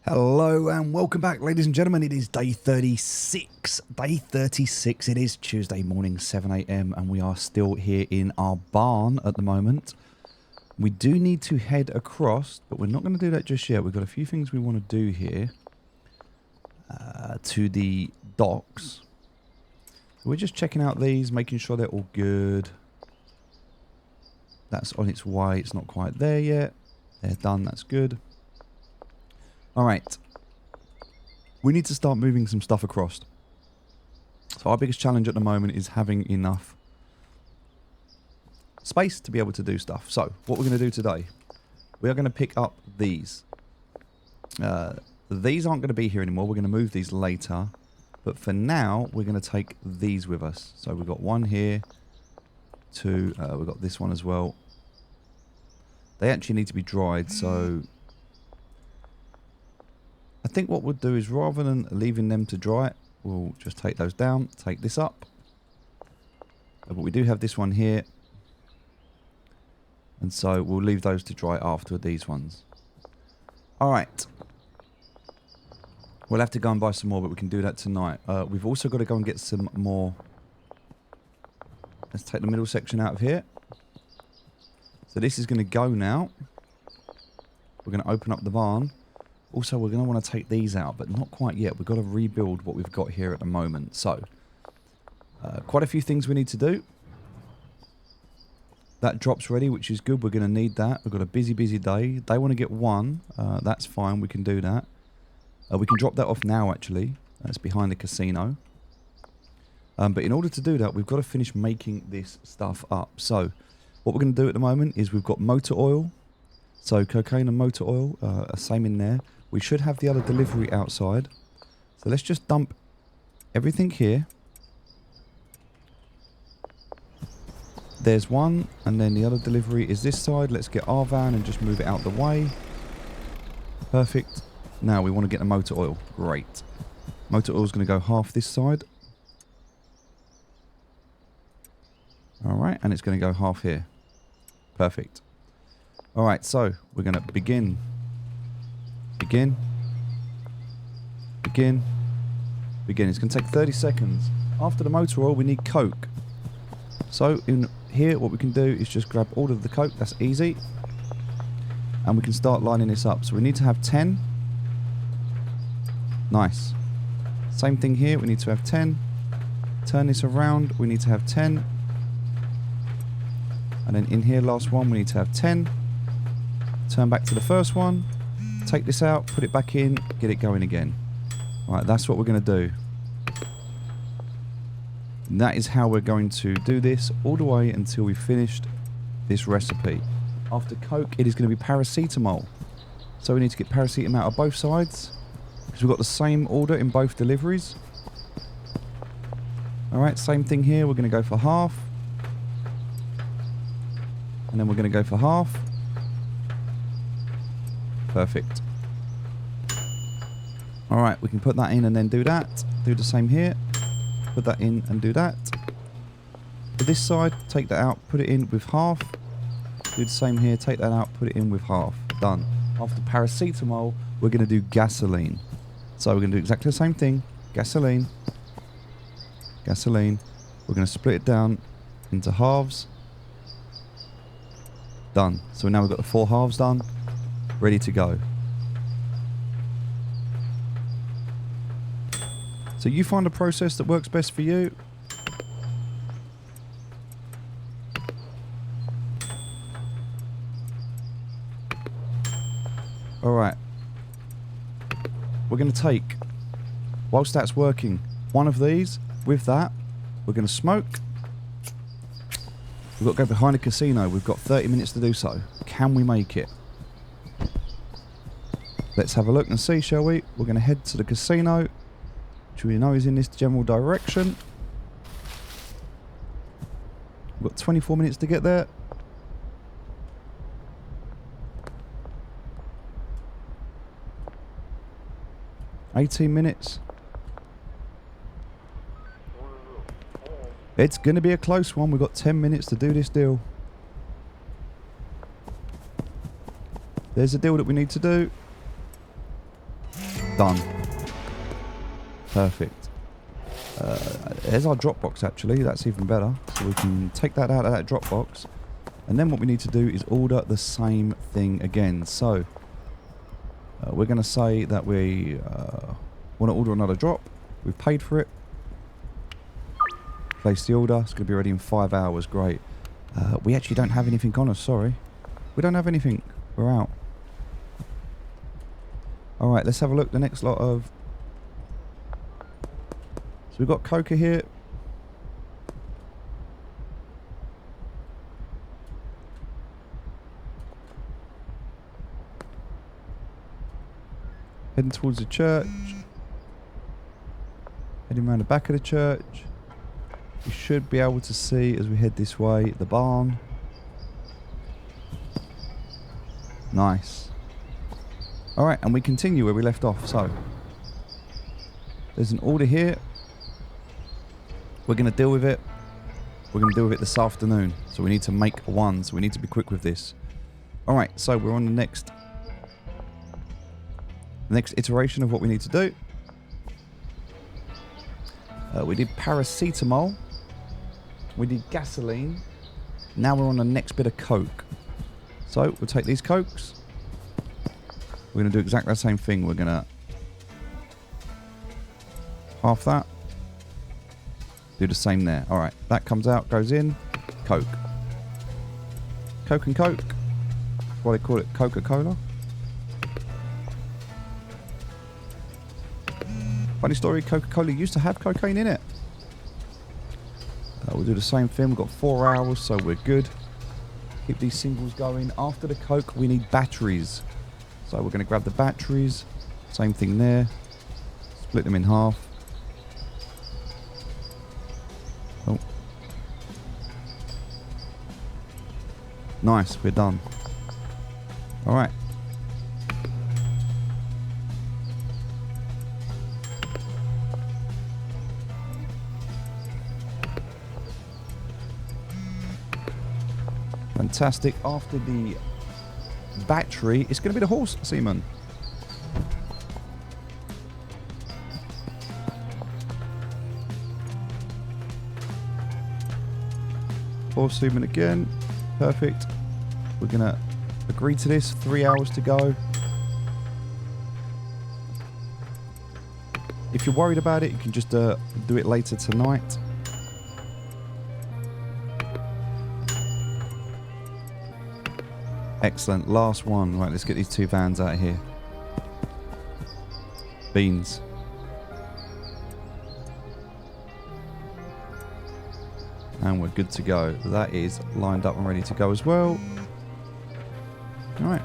Hello and welcome back, ladies and gentlemen. It is day 36. Day 36. It is Tuesday morning, 7 a.m. and we are still here in our barn at the moment. We do need to head across, but we're not going to do that just yet. We've got a few things we want to do here to the docks. So we're just checking out these, making sure they're all good. That's on its way. It's not quite there yet. They're done. That's good. Alright, we need to start moving some stuff across. So our biggest challenge at the moment is having enough space to be able to do stuff. So what we're going to do today, we are going to pick up these. These aren't going to be here anymore, we're going to move these later. But for now, we're going to take these with us. So we've got one here, two, we've got this one as well. They actually need to be dried, so I think what we'll do is rather than leaving them to dry, we'll just take those down, take this up. But we do have this one here. And so we'll leave those to dry after these ones. Alright. We'll have to go and buy some more, but we can do that tonight. We've also got to go and get some more. Let's take the middle section out of here. So this is going to go now. We're going to open up the barn. Also, we're going to want to take these out, but not quite yet. We've got to rebuild what we've got here at the moment. So, quite a few things we need to do. That drop's ready, which is good. We're going to need that. We've got a busy, busy day. They want to get one. That's fine. We can do that. We can drop that off now, actually. It's behind the casino. But in order to do that, we've got to finish making this stuff up. So, what we're going to do at the moment is we've got motor oil. So, cocaine and motor oil are same in there. We should have the other delivery outside. So let's just dump everything here. There's one, and then the other delivery is this side. Let's get our van and just move it out the way. Perfect. Now we want to get the motor oil. Great. Motor oil is going to go half this side. Alright, and it's going to go half here. Perfect. Alright, so we're going to begin. Begin. Begin. Begin. It's going to take 30 seconds. After the motor oil, we need coke. So in here, what we can do is just grab all of the coke. That's easy. And we can start lining this up. So we need to have 10. Nice. Same thing here. We need to have 10. Turn this around. We need to have 10. And then in here, last one, we need to have 10. Turn back to the first one. Take this out, put it back in, get it going again. Right, that's what we're going to do. And that is how we're going to do this all the way until we've finished this recipe. After coke, it is going to be paracetamol. So we need to get paracetamol out of both sides, because we've got the same order in both deliveries. Alright, same thing here. We're going to go for half. And then we're going to go for half. Perfect. Alright, we can put that in and then do that. Do the same here. Put that in and do that. For this side, take that out, put it in with half. Do the same here, take that out, put it in with half. Done. After paracetamol, we're going to do gasoline. So we're going to do exactly the same thing. Gasoline. Gasoline. We're going to split it down into halves. Done. So now we've got the 4 halves done. Ready to go. So you find a process that works best for you. Alright. We're going to take, whilst that's working, one of these with that. We're going to smoke. We've got to go behind a casino. We've got 30 minutes to do so. Can we make it? Let's have a look and see, shall we? We're going to head to the casino, which we know is in this general direction. We've got 24 minutes to get there. $18 minutes. It's going to be a close one. We've got 10 minutes to do this deal. There's a deal that we need to do. Done. Perfect. There's our drop box actually. That's even better. So we can take that out of that drop box. And then what we need to do is order the same thing again. So we're going to say that we want to order another drop. We've paid for it. Place the order. It's going to be ready in 5 hours. Great. We actually don't have anything on us. Sorry. We don't have anything. We're out. Alright, let's have a look. The next lot of... So we've got coca here. Heading towards the church. Heading around the back of the church. We should be able to see as we head this way the barn. Nice. Alright, and we continue where we left off. So, there's an order here. We're going to deal with it. We're going to deal with it this afternoon. So we need to make one. So we need to be quick with this. Alright, so we're on the next iteration of what we need to do. We did paracetamol. We did gasoline. Now we're on the next bit of coke. So we'll take these cokes. We're going to do exactly the same thing. We're going to half that. Do the same there. Alright, that comes out, goes in. Coke. Coke and Coke. That's why they call it Coca-Cola. Funny story, Coca-Cola used to have cocaine in it. We'll do the same thing. We've got 4 hours, so we're good. Keep these symbols going. After the Coke, we need batteries. So we're going to grab the batteries. Same thing there. Split them in half. Oh. Nice, we're done. Alright. Fantastic. After the battery, it's going to be the horse semen. Horse semen again. Perfect. We're going to agree to this. 3 hours to go. If you're worried about it, you can just do it later tonight. Excellent. Last one. Right, let's get these 2 vans out of here. Beans. And we're good to go. That is lined up and ready to go as well. Alright.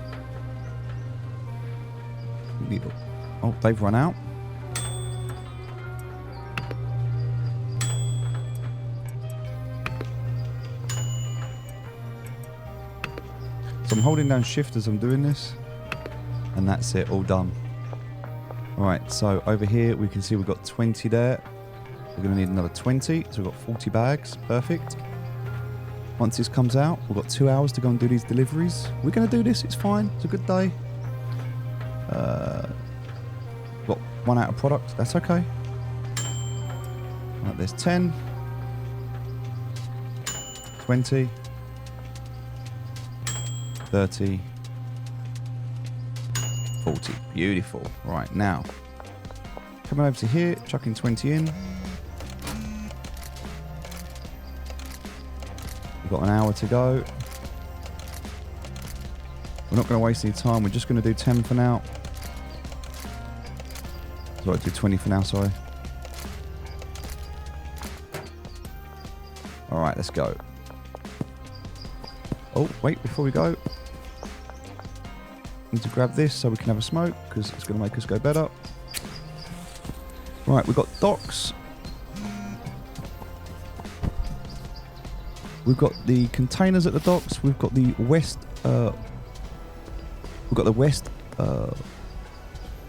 Oh, they've run out. So I'm holding down shift as I'm doing this. And that's it, all done. Alright, so over here we can see we've got 20 there. We're going to need another 20, so we've got 40 bags. Perfect. Once this comes out, we've got 2 hours to go and do these deliveries. We're going to do this, it's fine. It's a good day. Got 1 out of product, that's okay. Right, there's 10. 20. 30, 40. Beautiful. Right, now, coming over to here, chucking 20 in. We've got an hour to go. We're not going to waste any time. We're just going to do 10 for now. Sorry, do 20 for now, sorry. All right, let's go. Oh, wait, before we go. Need to grab this so we can have a smoke because it's going to make us go better. Right, we've got docks. We've got the containers at the docks. We've got the west.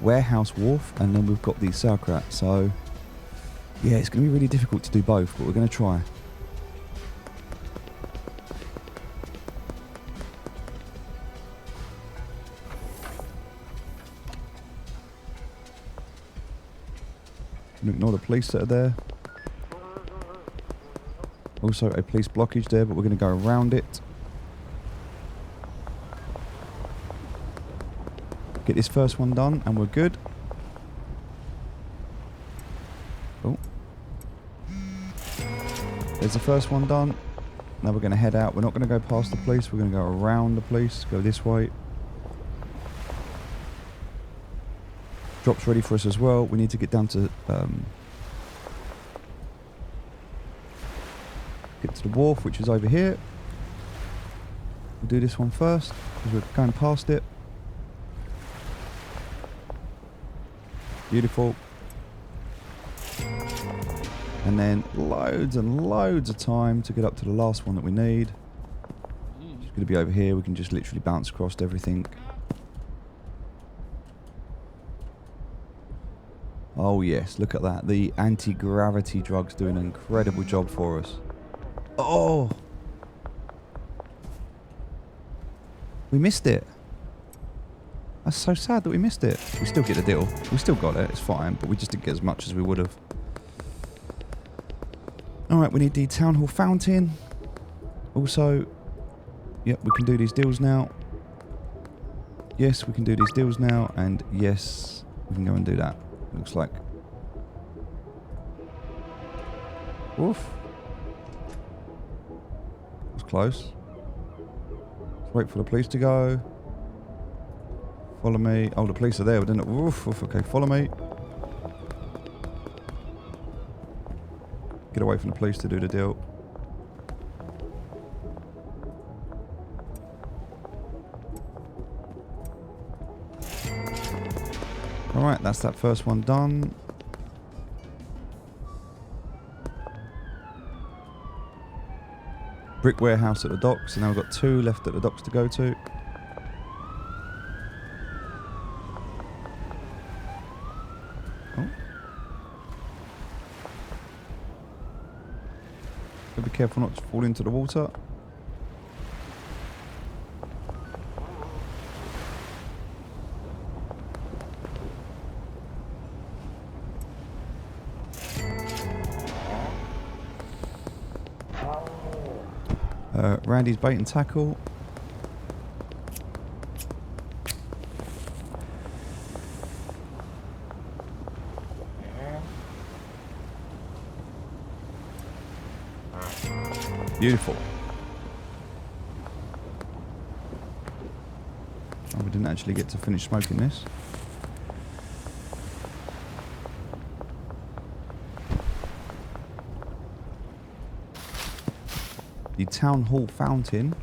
Warehouse wharf, and then we've got the sauerkraut. So, yeah, it's going to be really difficult to do both, but we're going to try. Can ignore the police that are there. Also a police blockage there, but we're going to go around it. Get this first one done and we're good. Oh. There's the first one done. Now we're going to head out. We're not going to go past the police. We're going to go around the police. Go this way. Drop's ready for us as well. We need to get down to... get to the wharf, which is over here. We'll do this one first, because we're going past it. Beautiful. And then loads and loads of time to get up to the last one that we need. It's going to be over here. We can just literally bounce across everything. Oh yes, look at that. The anti-gravity drug's doing an incredible job for us. Oh! We missed it. That's so sad that we missed it. We still get the deal. We still got it. It's fine, but we just didn't get as much as we would have. Alright, we need the Town Hall Fountain. Also, yep, we can do these deals now. Yes, we can do these deals now. And yes, we can go and do that. Looks like. Oof. That's close. Let's wait for the police to go. Follow me. Oh, the police are there. We didn't. Oof, oof. Okay, follow me. Get away from the police to do the deal. Alright, that's that first one done. Brick warehouse at the docks, and now we've got 2 left at the docks to go to. Oh. Be careful not to fall into the water. Randy's bait and tackle. Beautiful. Oh, we didn't actually get to finish smoking this. The Town Hall Fountain,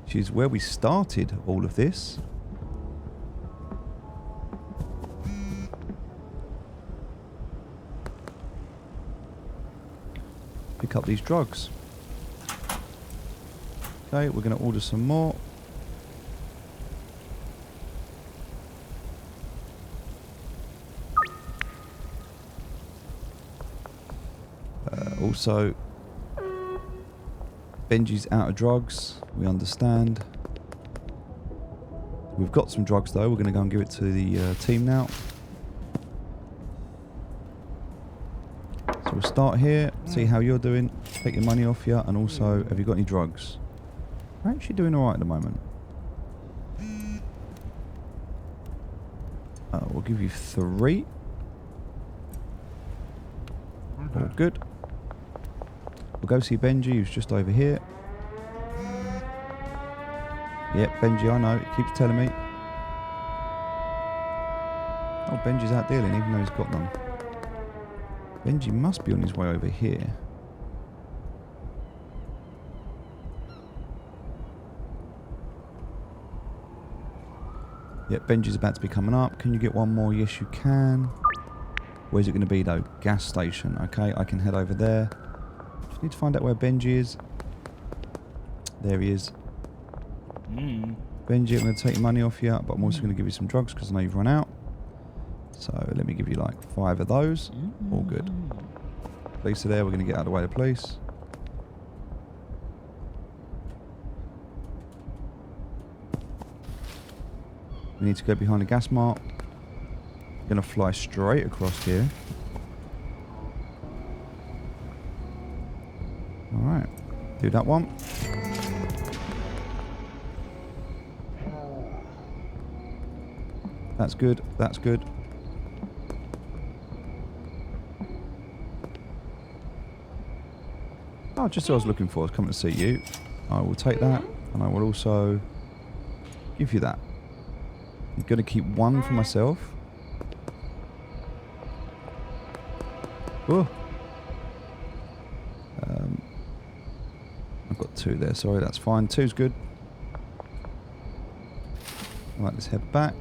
which is where we started all of this. Pick up these drugs. Okay, we're going to order some more. Also, Benji's out of drugs, we understand. We've got some drugs though, we're going to go and give it to the team now. So we'll start here, see how you're doing, take your money off you, and also, have you got any drugs? We're actually doing alright at the moment. We'll give you 3. All good. We'll go see Benji, who's just over here. Yep, Benji, I know. He keeps telling me. Oh, Benji's out dealing, even though he's got none. Benji must be on his way over here. Yep, Benji's about to be coming up. Can you get one more? Yes, you can. Where's it going to be, though? Gas station. Okay, I can head over there. Just need to find out where Benji is. There he is. Benji, I'm going to take your money off you, but I'm also going to give you some drugs because I know you've run out. So let me give you like 5 of those. All good. Police are there. We're going to get out of the way of the police. We need to go behind the gas mart. Gonna fly straight across here. Alright. Do that one. That's good. That's good. Oh, just what I was looking for. I was coming to see you. I will take that. And I will also give you that. I'm going to keep one for myself. Oh. I've got 2 there. Sorry, that's fine. 2's good. Right, let's head back.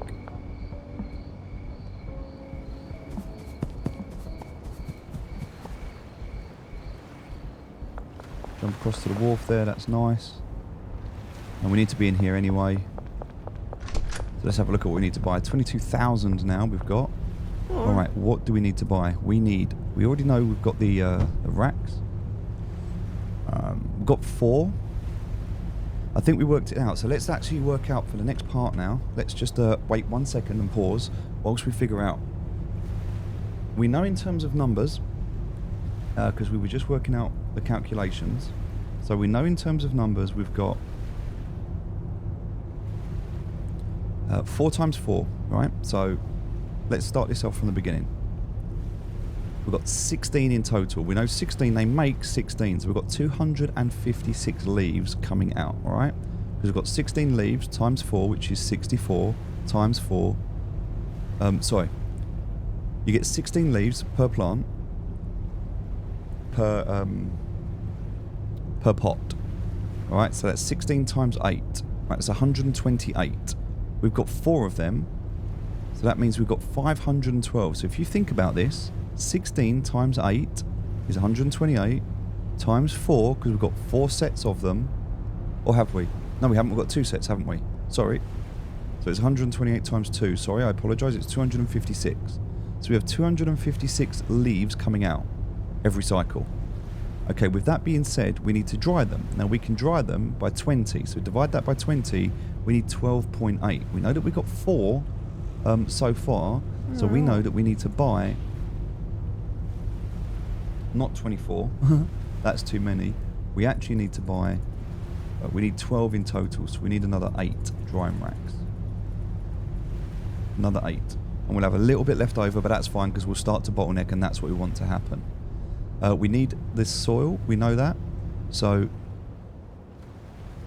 Jump across to the wharf there. That's nice. And we need to be in here anyway. So let's have a look at what we need to buy. 22,000 now we've got. Alright, what do we need to buy? We already know we've got the racks. We've got 4. I think we worked it out. So let's actually work out for the next part now. Let's just wait 1 second and pause whilst we figure out. We know in terms of numbers, because we were just working out the calculations. So we know in terms of numbers we've got 4 times 4, right? So let's start this off from the beginning. We've got 16 in total. We know 16, they make 16. So we've got 256 leaves coming out, all right? Because we've got 16 leaves times 4, which is 64, times 4. Sorry. You get 16 leaves per plant, per pot. All right, so that's 16 times 8. Right, that's 128. We've got 4 of them. So that means we've got 512. So if you think about this, 16 times 8 is 128 times 4, because we've got 4 sets of them. Or have we? No, we haven't. We've got 2 sets, haven't we? Sorry. So it's 128 times 2. Sorry, I apologise. It's 256. So we have 256 leaves coming out every cycle. Okay, with that being said, we need to dry them. Now we can dry them by 20. So divide that by 20, we need 12.8. We know that we got 4 so far. So we know that we need to buy not 24. That's too many. We actually need to buy, we need 12 in total. So we need another 8 drying racks. Another 8. And we'll have a little bit left over, but that's fine because we'll start to bottleneck and that's what we want to happen. We need this soil, we know that. So,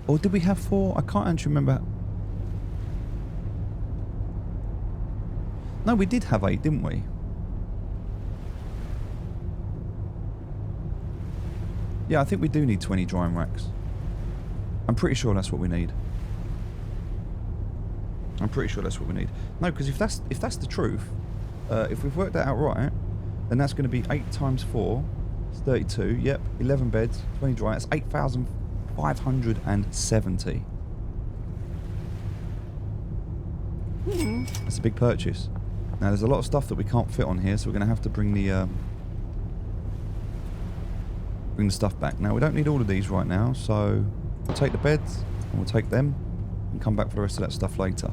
or did we have 4? I can't actually remember. No, we did have 8, didn't we? Yeah, I think we do need 20 drying racks. I'm pretty sure that's what we need. I'm pretty sure that's what we need. No, because if that's the truth, if we've worked that out right, then that's going to be 8 times 4. It's 32. Yep, 11 beds, 20 dry. That's 8,570. That's a big purchase. Now there's a lot of stuff that we can't fit on here, so we're going to have to bring the stuff back. Now we don't need all of these right now, so we'll take the beds and we'll take them and come back for the rest of that stuff later.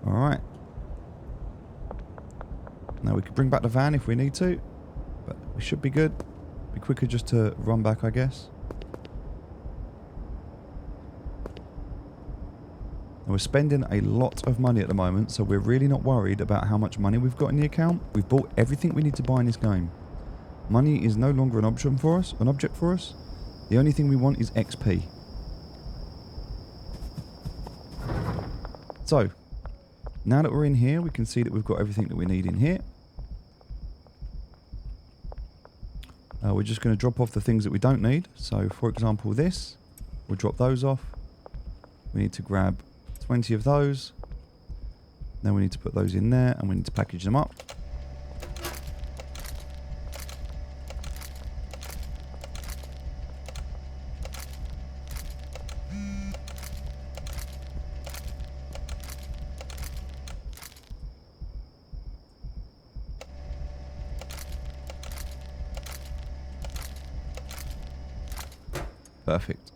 Alright. Now we could bring back the van if we need to, but we should be good. Be quicker just to run back, I guess. And we're spending a lot of money at the moment, so we're really not worried about how much money we've got in the account. We've bought everything we need to buy in this game. Money is no longer an object for us. The only thing we want is XP. So, now that we're in here, we can see that we've got everything that we need in here. We're just going to drop off the things that we don't need. So, for example, this. We'll drop those off. We need to grab 20 of those. Then we need to put those in there and we need to package them up. Perfect.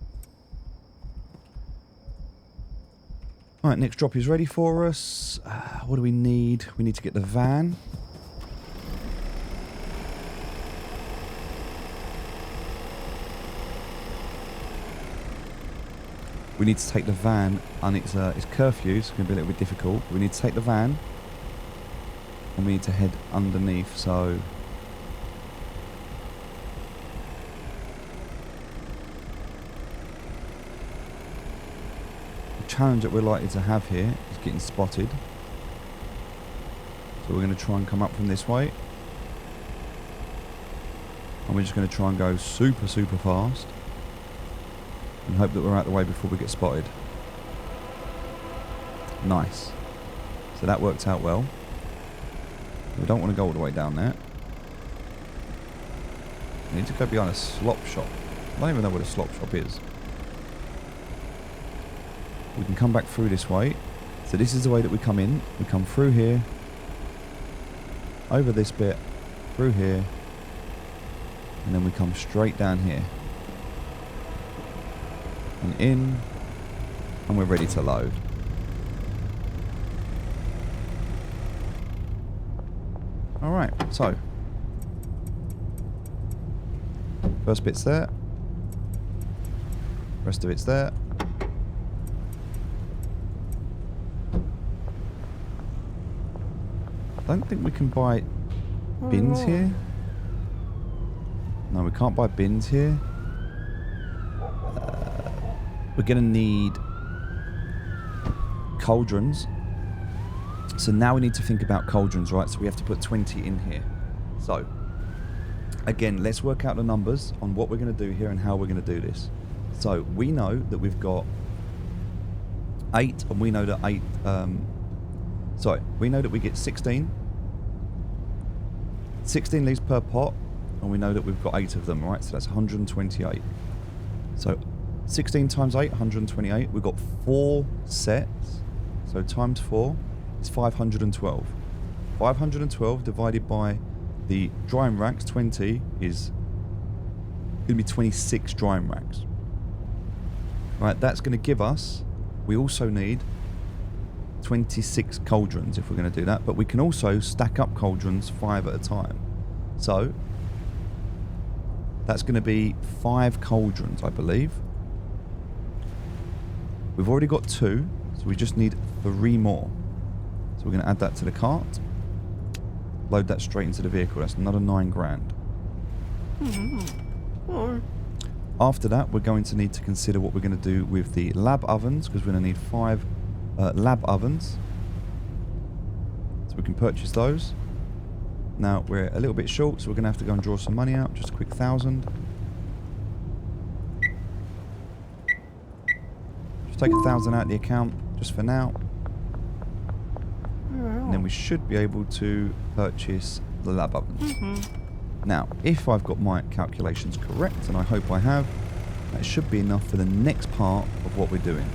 Alright, next drop is ready for us. What do we need? We need to get the van. We need to take the van, and it's curfew, so it's going to be a little bit difficult. We need to take the van, and we need to head underneath, so... The challenge that we're likely to have here is getting spotted. So we're going to try and come up from this way. And we're just going to try and go super, super fast. And hope that we're out the way before we get spotted. Nice. So that worked out well. We don't want to go all the way down there. We need to go behind a slop shop. I don't even know what a slop shop is. We can come back through this way. So this is the way that we come in. We come through here. Over this bit. Through here. And then we come straight down here. And in, and we're ready to load. Alright, so first bit's there, rest of it's there. I don't think we can buy bins here. No, we can't buy bins here. We're going to need cauldrons. So now we need to think about cauldrons, right? So we have to put 20 in here. So, again, let's work out the numbers on what we're going to do here and how we're going to do this. So, we know that we've got 8, and we know that 8... we know that we get 16. 16 leaves per pot, and we know that we've got 8 of them, right? So that's 128. So... 16 times 8, 128. We've got 4 sets. So times 4 is 512. 512 divided by the drying racks, 20, is going to be 26 drying racks. Right, that's going to give us... We also need 26 cauldrons if we're going to do that. But we can also stack up cauldrons 5 at a time. So that's going to be 5 cauldrons, I believe. We've already got 2, so we just need 3 more. So we're going to add that to the cart. Load that straight into the vehicle. That's another 9 grand. After that, we're going to need to consider what we're going to do with the lab ovens, because we're going to need 5 lab ovens. So we can purchase those. Now, we're a little bit short, so we're going to have to go and draw some money out. Just a quick 1,000. Take 1,000 out of the account just for now, and then we should be able to purchase the lab ovens. Now, if I've got my calculations correct, and I hope I have, that should be enough for the next part of what we're doing.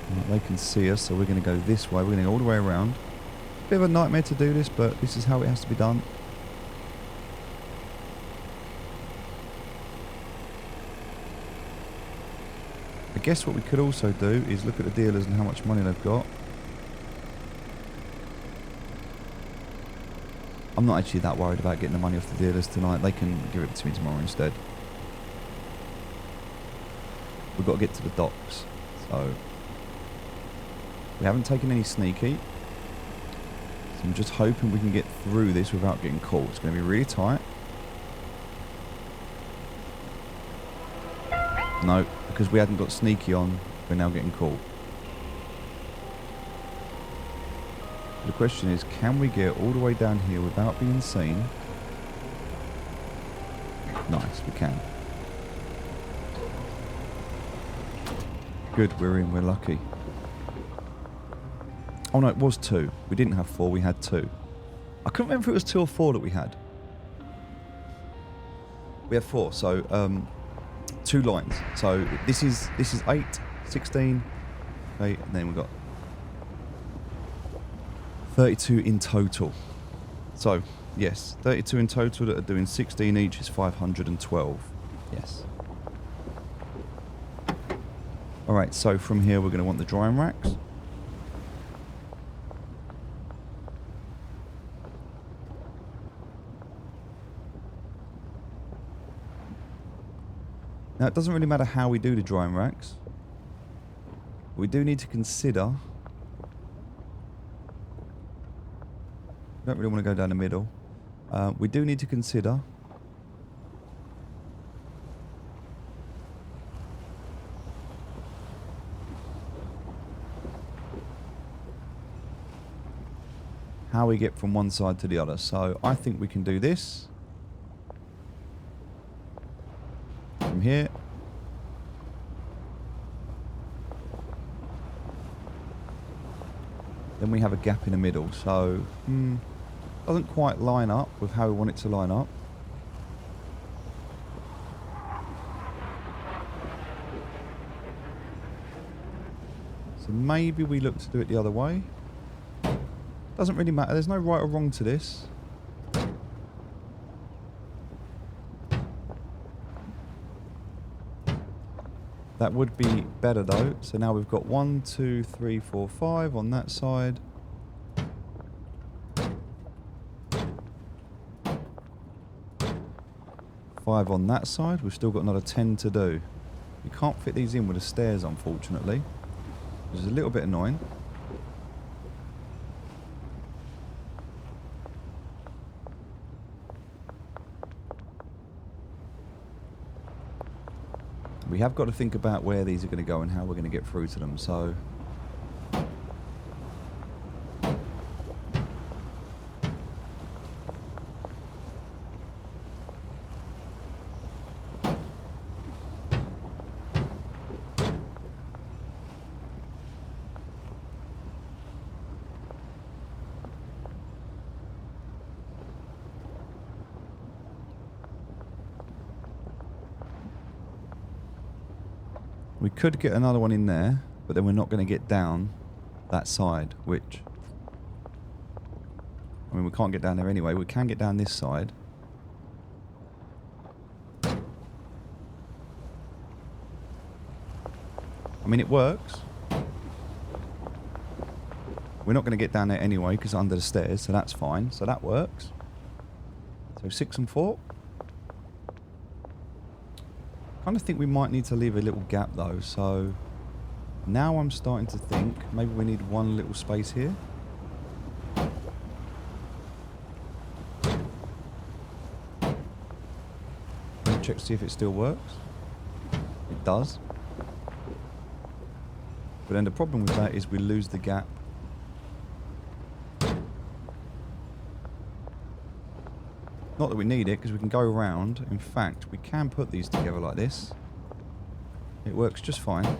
Right, they can see us, so we're going to go this way. We're going to go all the way around. Bit of a nightmare to do this, but this is how it has to be done. I guess what we could also do is look at the dealers and how much money they've got. I'm not actually that worried about getting the money off the dealers tonight. They can give it to me tomorrow instead. We've got to get to the docks. So we haven't taken any sneaky. So I'm just hoping we can get through this without getting caught. It's going to be really tight. No, because we hadn't got sneaky on, we're now getting caught. The question is, can we get all the way down here without being seen? Nice, we can. Good, we're in, we're lucky. Oh no, it was 2. We didn't have 4, we had 2. I couldn't remember if it was 2 or 4 that we had. We have 4, so 2 lines. So this is 8, 16, okay, and then we've got 32 in total. So, yes, 32 in total that are doing 16 each is 512. Yes. Alright, so from here we're going to want the drying racks. Now, it doesn't really matter how we do the drying racks. We do need to consider... Don't really want to go down the middle. We do need to consider... how we get from one side to the other. So, I think we can do this. From here. Then we have a gap in the middle, so doesn't quite line up with how we want it to line up. So maybe we look to do it the other way. Doesn't really matter, there's no right or wrong to this. That would be better though. So now we've got 1, 2, 3, 4, 5 on that side. Five on that side. We've still got another 10 to do. We can't fit these in with the stairs, unfortunately, which is a little bit annoying. We have got to think about where these are going to go and how we're going to get through to them, so... We could get another one in there, but then we're not going to get down that side, which... I mean, we can't get down there anyway. We can get down this side. I mean, it works. We're not going to get down there anyway, because under the stairs, so that's fine. So that works. So 6 and 4. I kind of think we might need to leave a little gap though, so now I'm starting to think maybe we need one little space here. Check to see if it still works. It does. But then the problem with that is we lose the gap. Not that we need it, because we can go around. In fact, we can put these together like this. It works just fine.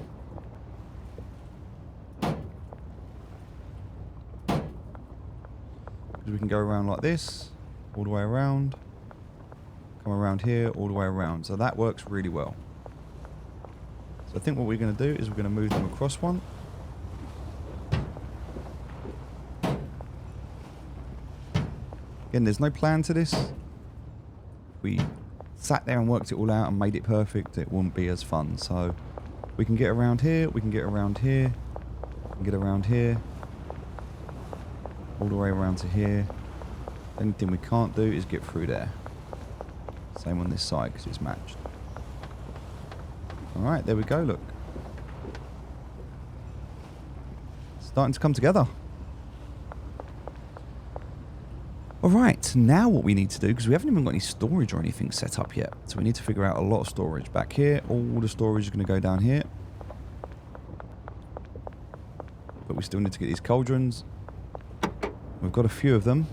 Because we can go around like this, all the way around. Come around here, all the way around. So that works really well. So I think what we're going to do is we're going to move them across one. Again, there's no plan to this. We sat there and worked it all out and made it perfect, it wouldn't be as fun. So we can get around here, we can get around here, we can get around here, all the way around to here. The only thing we can't do is get through there. Same on this side because it's matched. Alright, there we go, look. Starting to come together. Alright, now what we need to do, because we haven't even got any storage or anything set up yet, so we need to figure out a lot of storage. Back here, all the storage is going to go down here. But we still need to get these cauldrons. We've got a few of them.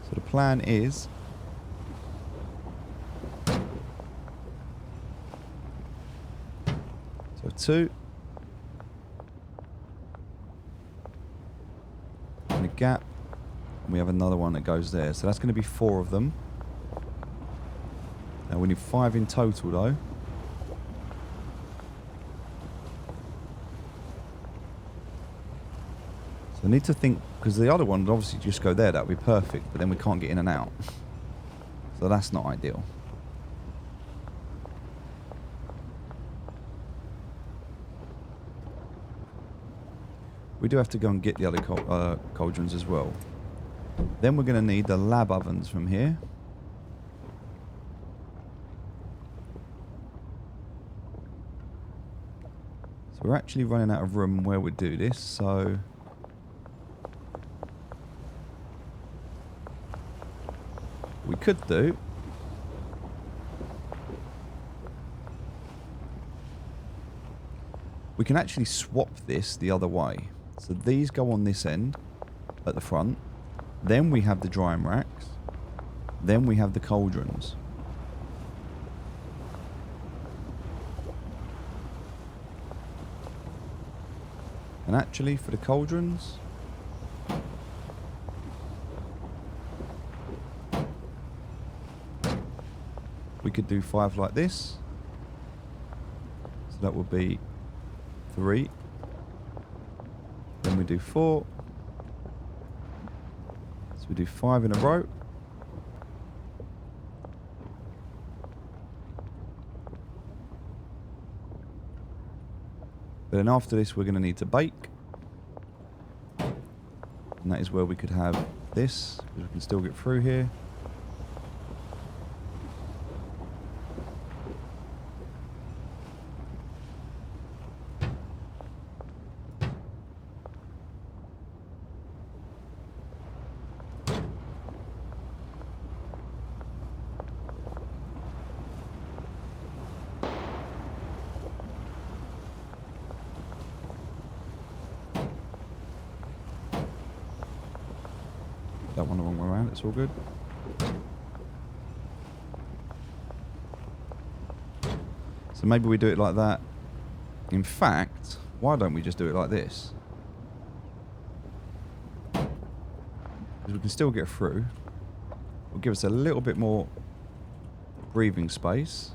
So the plan is... So 2. And a gap. And we have another one that goes there. So that's going to be 4 of them. Now we need 5 in total though. So I need to think, because the other one would obviously just go there, that would be perfect, but then we can't get in and out. So that's not ideal. We do have to go and get the other cauldrons as well. Then we're going to need the lab ovens from here. So we're actually running out of room where we do this, so... we could do... we can actually swap this the other way. So these go on this end at the front. Then we have the drying racks. Then we have the cauldrons. And actually for the cauldrons, we could do 5 like this. So that would be 3. Then we do 4. So we do 5 in a row. But then after this we're going to need to bake. And that is where we could have this, because we can still get through here. That one the wrong way around, it's all good. So maybe we do it like that. In fact, why don't we just do it like this? Because we can still get through. It'll give us a little bit more breathing space.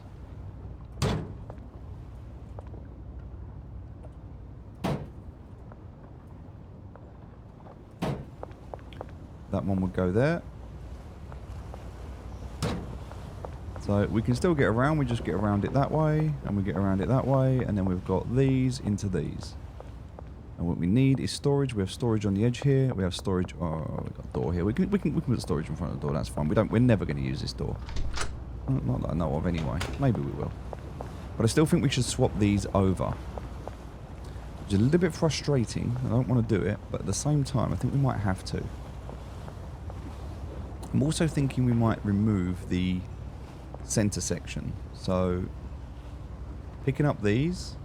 That one would go there. So we can still get around, we just get around it that way, and we get around it that way, and then we've got these into these. And what we need is storage. We have storage on the edge here. We have storage. Oh, we've got a door here. We can put storage in front of the door. That's fine. We're never going to use this door. Not that I know of anyway. Maybe we will. But I still think we should swap these over. Which is a little bit frustrating. I don't want to do it, but at the same time, I think we might have to. I'm also thinking we might remove the center section. So picking up these,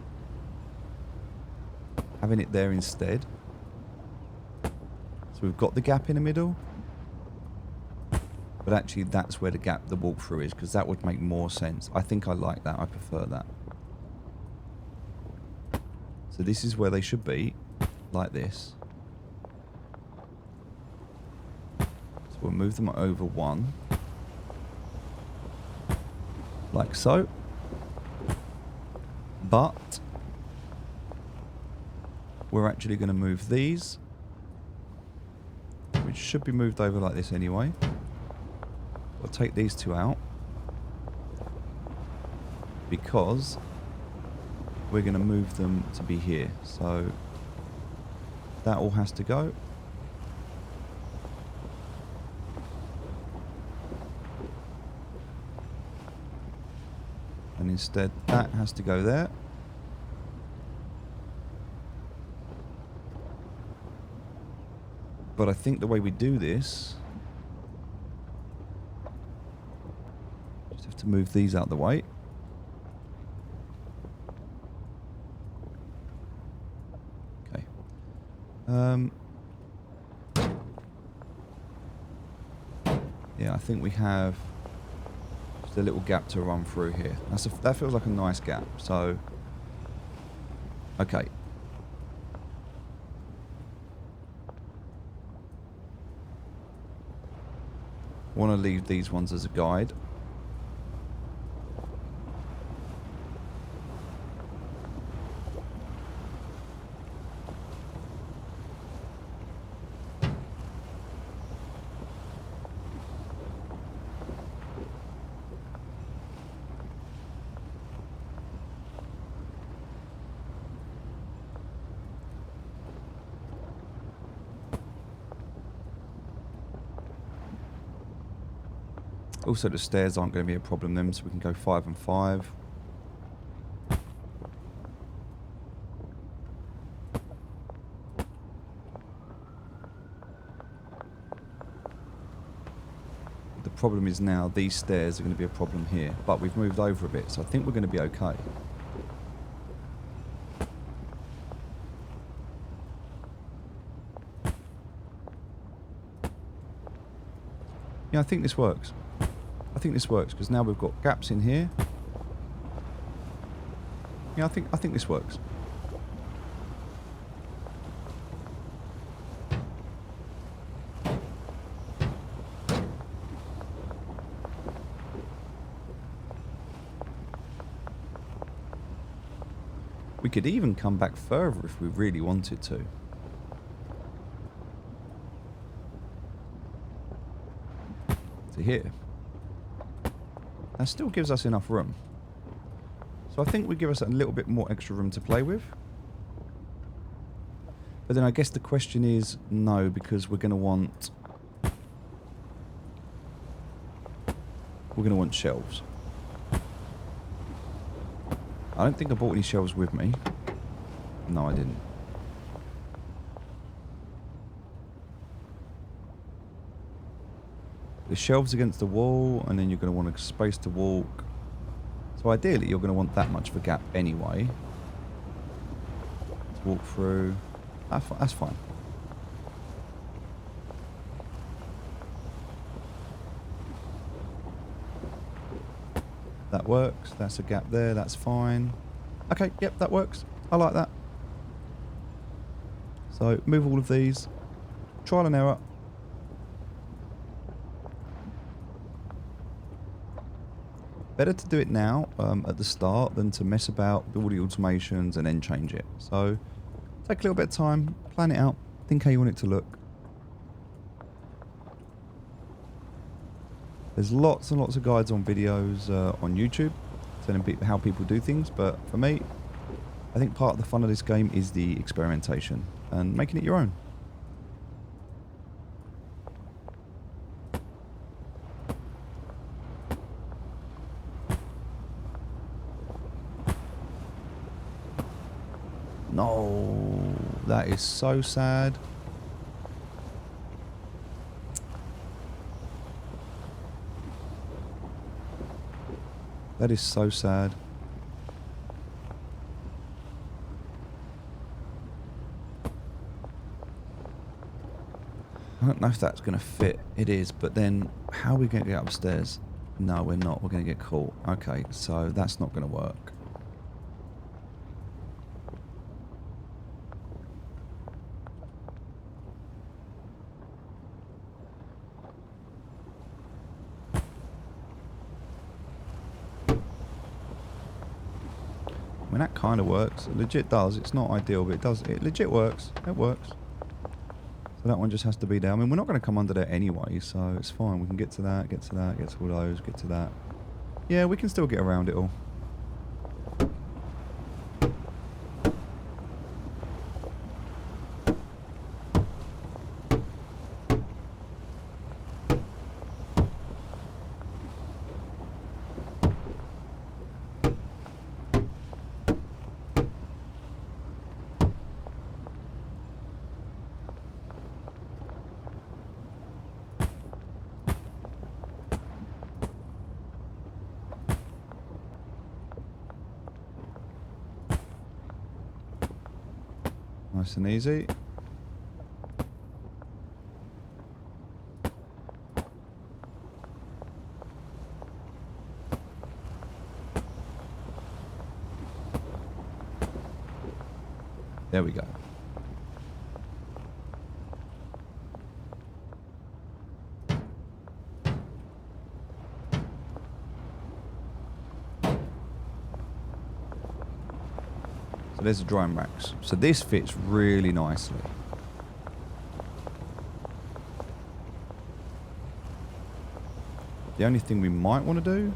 having it there instead. So we've got the gap in the middle, but actually that's where the gap, the walkthrough is, because that would make more sense. I think I like that. I prefer that. So this is where they should be, like this. So we'll move them over 1. Like so. But we're actually going to move these, which should be moved over like this anyway. We'll take these 2 out, because we're going to move them to be here. So that all has to go. And instead that has to go there. But I think the way we do this, just have to move these out the way. Okay. Yeah, I think we have just a little gap to run through here. That feels like a nice gap. So, okay. Want to leave these ones as a guide. Also, the stairs aren't going to be a problem then, so we can go 5 and 5. The problem is now these stairs are going to be a problem here, but we've moved over a bit, so I think we're going to be okay. Yeah, I think this works. I think this works because now we've got gaps in here. Yeah, I think this works. We could even come back further if we really wanted to. To here. That still gives us enough room. So I think we give us a little bit more extra room to play with. But then I guess the question is no, because we're going to want shelves. I don't think I bought any shelves with me. No, I didn't. The shelves against the wall, and then you're going to want a space to walk. So ideally, you're going to want that much of a gap anyway. To walk through. That's fine. That works. That's a gap there. That's fine. Okay, yep, that works. I like that. So move all of these. Trial and error. Better to do it now at the start than to mess about with all the automations and then change it. So take a little bit of time, plan it out, think how you want it to look. There's lots and lots of guides on videos on YouTube telling people how people do things, but for me, I think part of the fun of this game is the experimentation and making it your own. No, that is so sad. That is so sad. I don't know if that's going to fit. It is, but then how are we going to get upstairs? No, we're not. We're going to get caught. Okay, so that's not going to work. I mean, that kind of works. It legit does. It's not ideal, but it does. It legit works. It works. So that one just has to be there. I mean, we're not going to come under there anyway, so it's fine. We can get to that, get to that, get to all those, get to that. Yeah, we can still get around it all. Nice and easy. There we go. So there's the drying racks. So this fits really nicely. The only thing we might want to do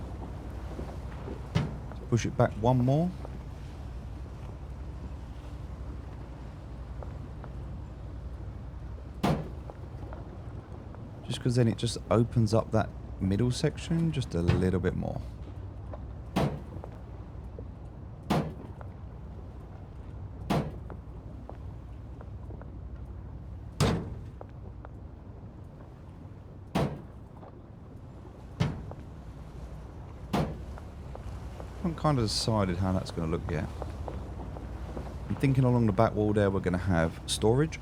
is push it back one more. Just because then it just opens up that middle section just a little bit more. I haven't kind of decided how that's going to look yet. I'm thinking along the back wall there we're going to have storage.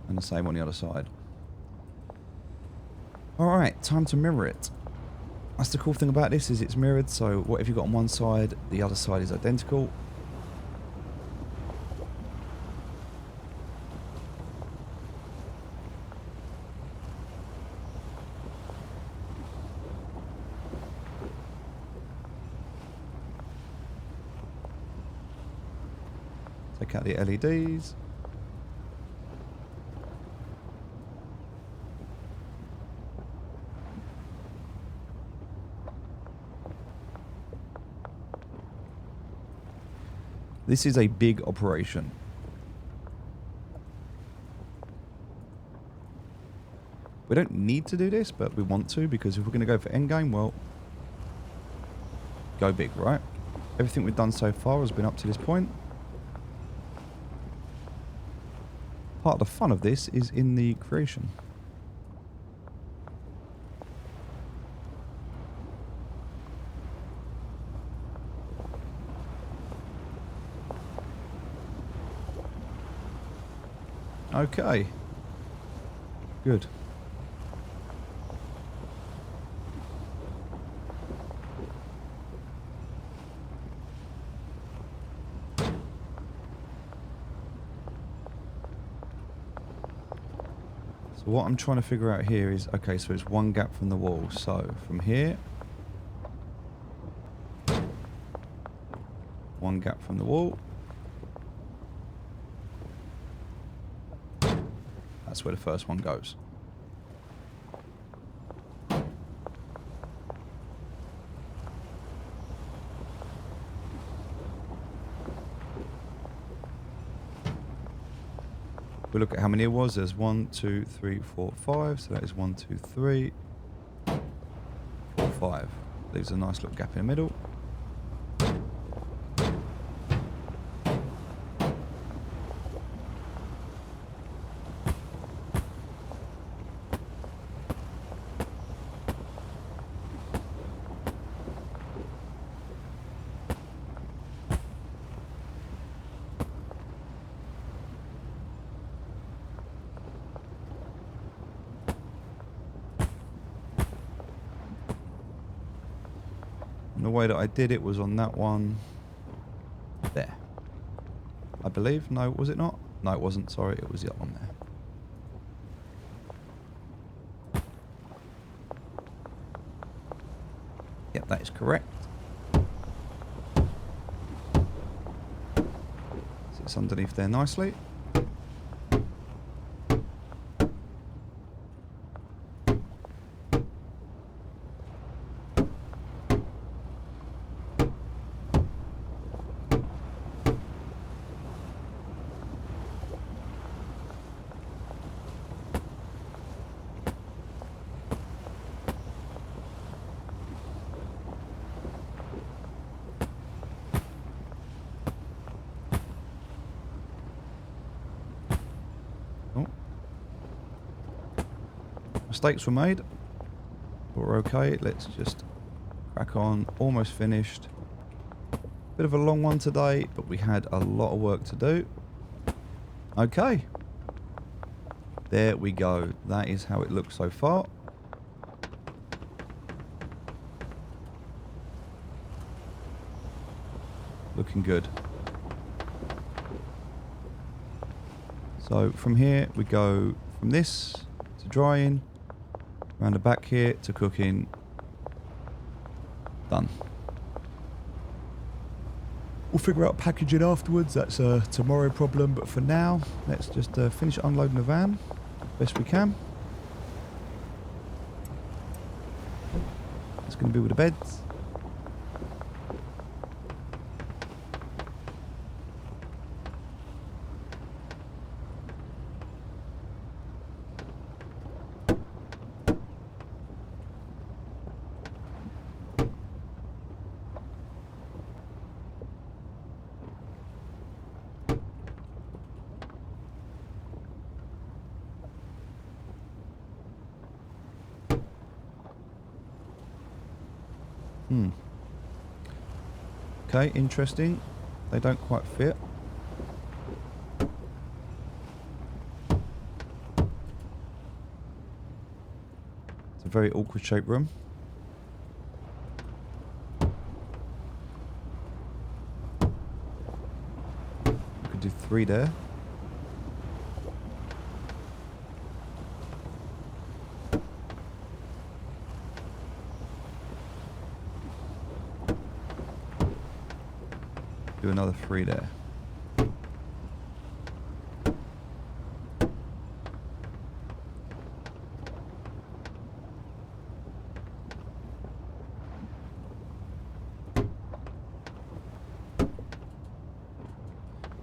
And the same on the other side. Alright, time to mirror it. That's the cool thing about this, is it's mirrored, so whatever you've got on one side, the other side is identical. Take out the LEDs. This is a big operation. We don't need to do this, but we want to, because if we're going to go for endgame, well, go big, right? Everything we've done so far has been up to this point. Part of the fun of this is in the creation. Okay. Good. So what I'm trying to figure out here is, okay, so it's one gap from the wall. So from here, one gap from the wall. That's where the first one goes. We look at how many it was. There's 1, 2, 3, 4, 5. So that is 1, 2, 3, 4, 5. Leaves a nice little gap in the middle. And the way that I did it was on that one there. I believe. No, was it not? No, it wasn't. Sorry, it was the other one there. Yep, that is correct. Sits underneath there nicely. Mistakes were made, but we're okay. Let's just crack on. Almost finished. Bit of a long one today, but we had a lot of work to do. Okay. There we go. That is how it looks so far. Looking good. So from here we go from this to drying. Around the back here to cooking. Done. We'll figure out packaging afterwards. That's a tomorrow problem. But for now, let's just finish unloading the van best we can. It's going to be with the beds. Hmm. Okay, interesting. They don't quite fit. It's a very awkward shaped room. We could do 3 there. Do another 3 there.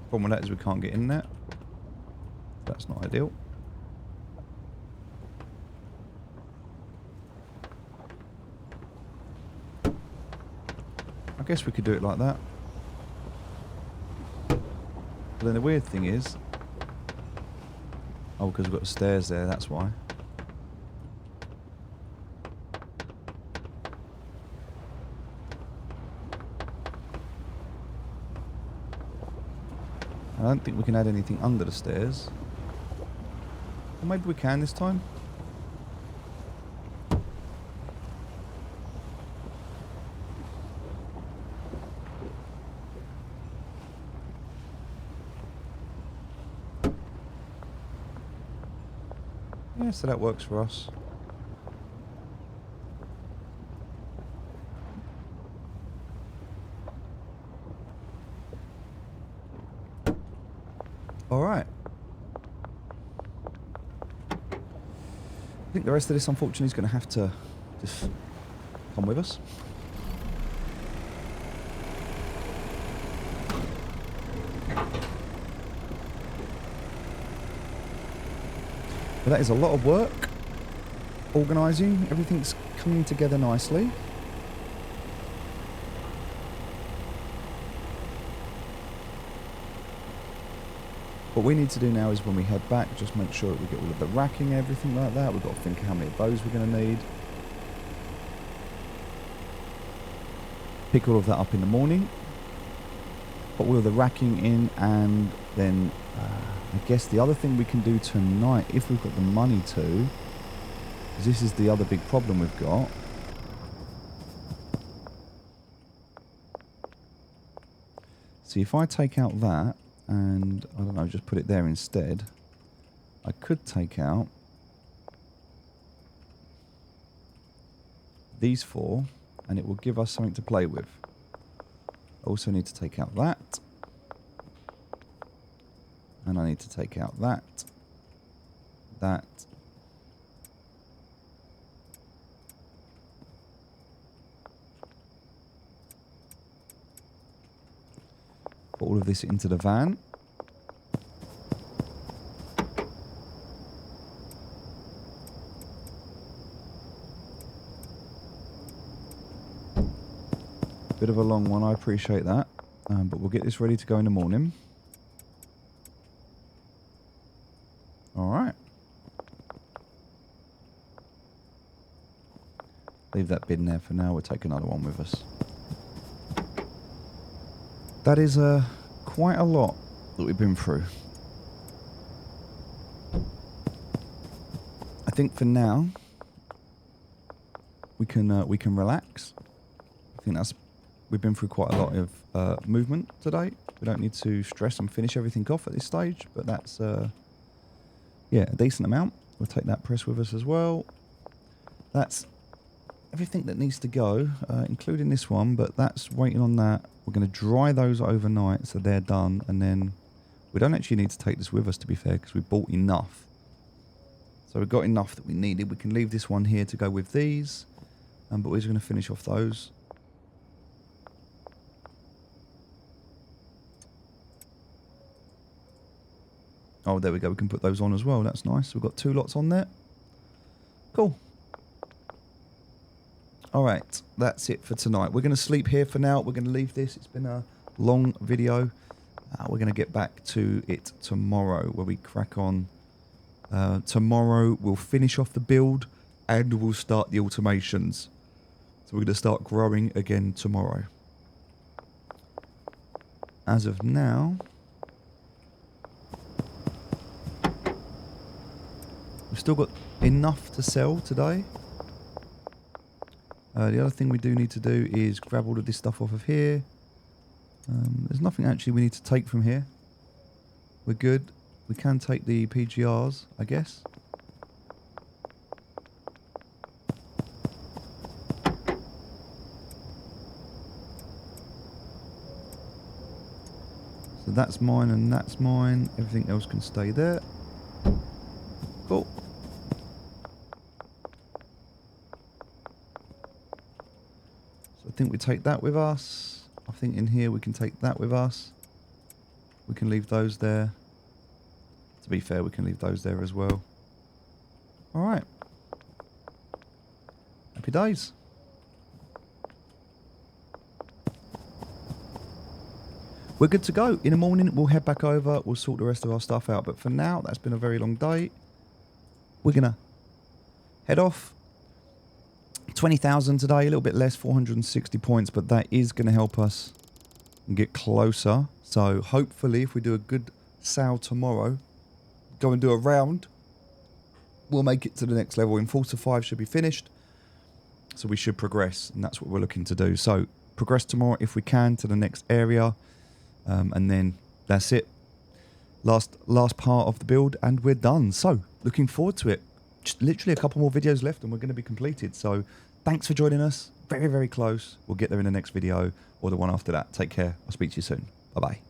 Problem with that is we can't get in there. That's not ideal. I guess we could do it like that. But then the weird thing is... Oh, because we've got the stairs there, that's why. I don't think we can add anything under the stairs. Or maybe we can this time. Yeah, so that works for us. Alright. I think the rest of this, unfortunately, is going to have to just come with us. But that is a lot of work. Organising. Everything's coming together nicely. What we need to do now is when we head back, just make sure that we get all of the racking and everything like that. We've got to think how many of those we're going to need. Pick all of that up in the morning. Put all of the racking in, and then I guess the other thing we can do tonight, if we've got the money to, because this is the other big problem we've got. See, if I take out that, and, I don't know, just put it there instead. I could take out these 4, and it will give us something to play with. I also need to take out that. And I need to take out that. That. Put all of this into the van. Bit of a long one, I appreciate that. But we'll get this ready to go in the morning. Alright. Leave that bin there for now, we'll take another one with us. That is quite a lot that we've been through. I think for now, we can relax. I think we've been through quite a lot of movement today. We don't need to stress and finish everything off at this stage, but that's yeah, a decent amount. We'll take that press with us as well. That's everything that needs to go, including this one, but that's waiting on that. We're going to dry those overnight so they're done, and then we don't actually need to take this with us, to be fair, because we bought enough. So we've got enough that we needed. We can leave this one here to go with these, but we're just going to finish off those. Oh, there we go. We can put those on as well. That's nice. We've got 2 lots on there. Cool. All right. That's it for tonight. We're going to sleep here for now. We're going to leave this. It's been a long video. We're going to get back to it tomorrow where we crack on. Tomorrow we'll finish off the build and we'll start the automations. So we're going to start growing again tomorrow. As of now, we've still got enough to sell today. The other thing we do need to do is grab all of this stuff off of here. There's nothing actually we need to take from here. We're good. We can take the PGRs, I guess. So that's mine and that's mine. Everything else can stay there. Cool. So I think we take that with us. I think in here we can take that with us. We can leave those there. To be fair, we can leave those there as well. Alright. Happy days. We're good to go. In the morning, we'll head back over. We'll sort the rest of our stuff out. But for now, that's been a very long day. We're going to head off. 20,000 today, a little bit less, 460 points. But that is going to help us get closer. So hopefully, if we do a good sale tomorrow, go and do a round, we'll make it to the next level. In 4 to 5 should be finished. So we should progress. And that's what we're looking to do. So progress tomorrow if we can to the next area. And then that's it. Last part of the build and we're done. So looking forward to it. Just literally a couple more videos left and we're going to be completed. So thanks for joining us. Very, very close. We'll get there in the next video or the one after that. Take care. I'll speak to you soon. Bye-bye.